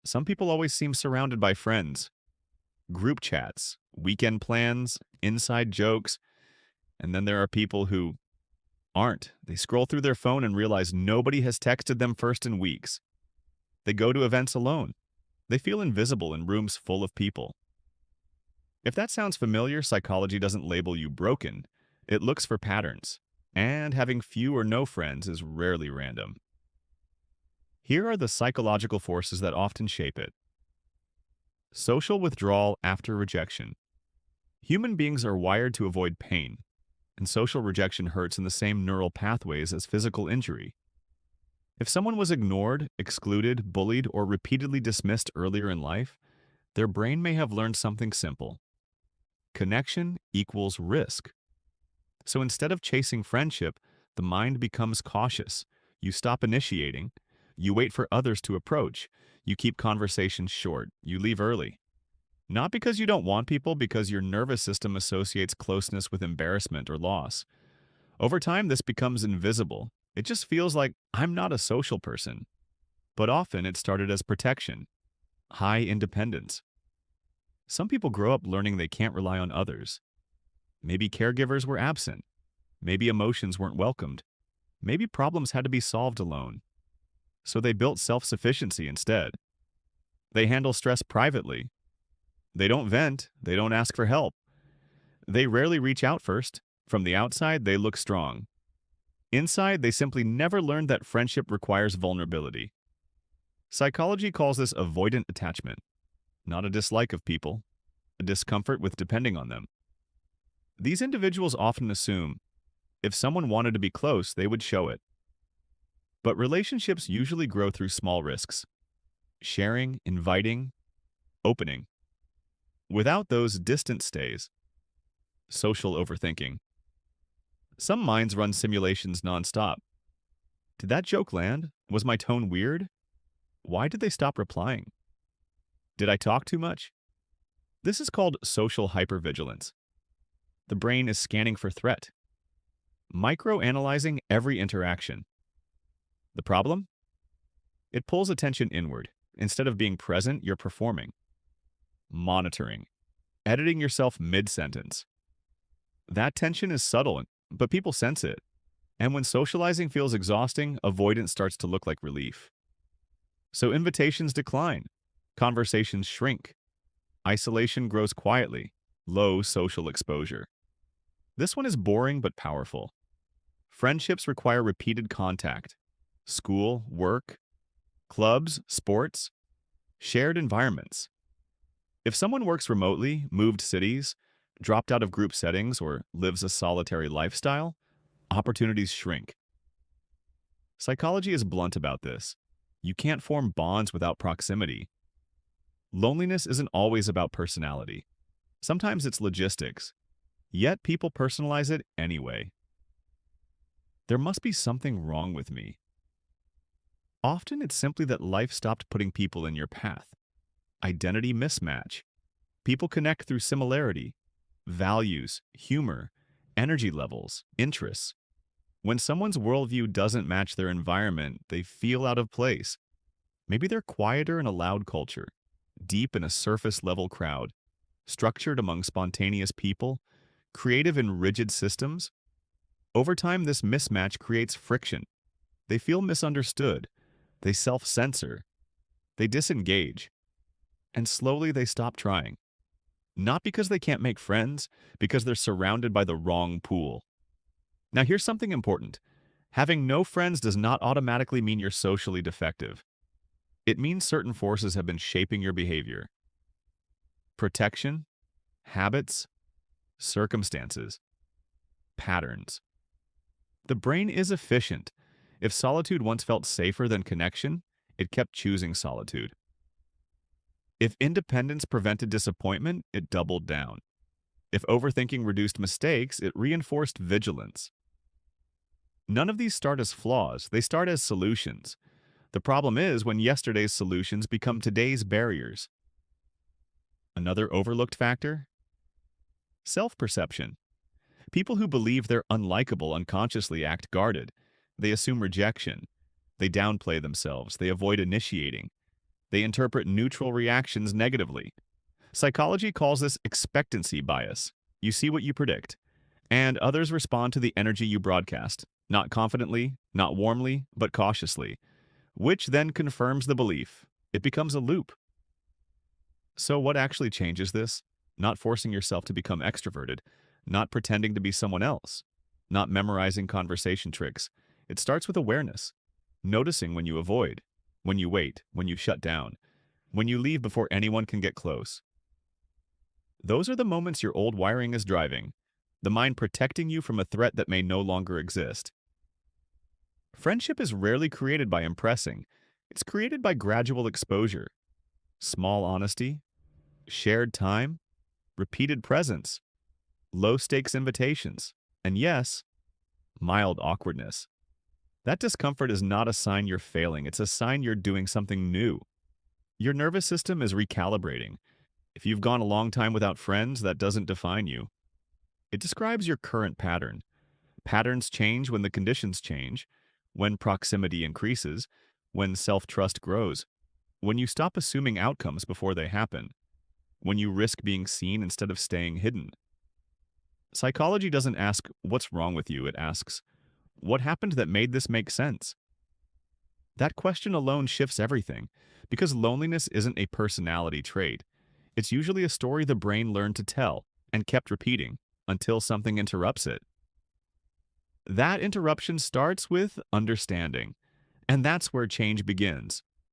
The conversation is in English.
Some people always seem surrounded by friends, group chats, weekend plans, inside jokes, and then there are people who aren't. They scroll through their phone and realize nobody has texted them first in weeks. They go to events alone. They feel invisible in rooms full of people. If that sounds familiar, psychology doesn't label you broken. It looks for patterns. And having few or no friends is rarely random. Here are the psychological forces that often shape it. Social withdrawal after rejection. Human beings are wired to avoid pain, and social rejection hurts in the same neural pathways as physical injury. If someone was ignored, excluded, bullied, or repeatedly dismissed earlier in life, their brain may have learned something simple. Connection equals risk. So instead of chasing friendship, the mind becomes cautious. You stop initiating. You wait for others to approach. You keep conversations short. You leave early. Not because you don't want people, because your nervous system associates closeness with embarrassment or loss. Over time, this becomes invisible. It just feels like, I'm not a social person. But often it started as protection, high independence. Some people grow up learning they can't rely on others. Maybe caregivers were absent. Maybe emotions weren't welcomed. Maybe problems had to be solved alone. So they built self-sufficiency instead. They handle stress privately. They don't vent. They don't ask for help. They rarely reach out first. From the outside, they look strong. Inside, they simply never learned that friendship requires vulnerability. Psychology calls this avoidant attachment, not a dislike of people, a discomfort with depending on them. These individuals often assume if someone wanted to be close, they would show it. But relationships usually grow through small risks: sharing, inviting, opening. Without those, distant stays. Social overthinking. Some minds run simulations nonstop. Did that joke land? Was my tone weird? Why did they stop replying? Did I talk too much? This is called social hypervigilance. The brain is scanning for threat, microanalyzing every interaction. The problem? It pulls attention inward. Instead of being present, you're performing, monitoring, editing yourself mid-sentence. That tension is subtle, but people sense it. And when socializing feels exhausting, avoidance starts to look like relief. So invitations decline, conversations shrink, isolation grows quietly, low social exposure. This one is boring but powerful. Friendships require repeated contact. School, work, clubs, sports, shared environments. If someone works remotely, moved cities, dropped out of group settings, or lives a solitary lifestyle, opportunities shrink. Psychology is blunt about this. You can't form bonds without proximity. Loneliness isn't always about personality. Sometimes it's logistics. Yet people personalize it anyway. There must be something wrong with me. Often it's simply that life stopped putting people in your path. Identity mismatch. People connect through similarity, values, humor, energy levels, interests. When someone's worldview doesn't match their environment, they feel out of place. Maybe they're quieter in a loud culture, deep in a surface-level crowd, structured among spontaneous people, creative in rigid systems. Over time, this mismatch creates friction. They feel misunderstood. They self-censor. They disengage. And slowly they stop trying. Not because they can't make friends, because they're surrounded by the wrong pool. Now here's something important. Having no friends does not automatically mean you're socially defective. It means certain forces have been shaping your behavior. Protection, habits, circumstances, patterns. The brain is efficient. If solitude once felt safer than connection, it kept choosing solitude. If independence prevented disappointment, it doubled down. If overthinking reduced mistakes, it reinforced vigilance. None of these start as flaws, they start as solutions. The problem is when yesterday's solutions become today's barriers. Another overlooked factor? Self-perception. People who believe they're unlikable unconsciously act guarded. They assume rejection. They downplay themselves. They avoid initiating. They interpret neutral reactions negatively. Psychology calls this expectancy bias. You see what you predict, and others respond to the energy you broadcast, not confidently, not warmly, but cautiously, which then confirms the belief. It becomes a loop. So, what actually changes this? Not forcing yourself to become extroverted, not pretending to be someone else, not memorizing conversation tricks. It starts with awareness, noticing when you avoid, when you wait, when you shut down, when you leave before anyone can get close. Those are the moments your old wiring is driving, the mind protecting you from a threat that may no longer exist. Friendship is rarely created by impressing. It's created by gradual exposure, small honesty, shared time, repeated presence, low-stakes invitations, and yes, mild awkwardness. That discomfort is not a sign you're failing, it's a sign you're doing something new. Your nervous system is recalibrating. If you've gone a long time without friends, that doesn't define you. It describes your current pattern. Patterns change when the conditions change, when proximity increases, when self-trust grows, when you stop assuming outcomes before they happen, when you risk being seen instead of staying hidden. Psychology doesn't ask, "What's wrong with you?" It asks, "What happened that made this make sense?" That question alone shifts everything, because loneliness isn't a personality trait. It's usually a story the brain learned to tell and kept repeating until something interrupts it. That interruption starts with understanding, and that's where change begins.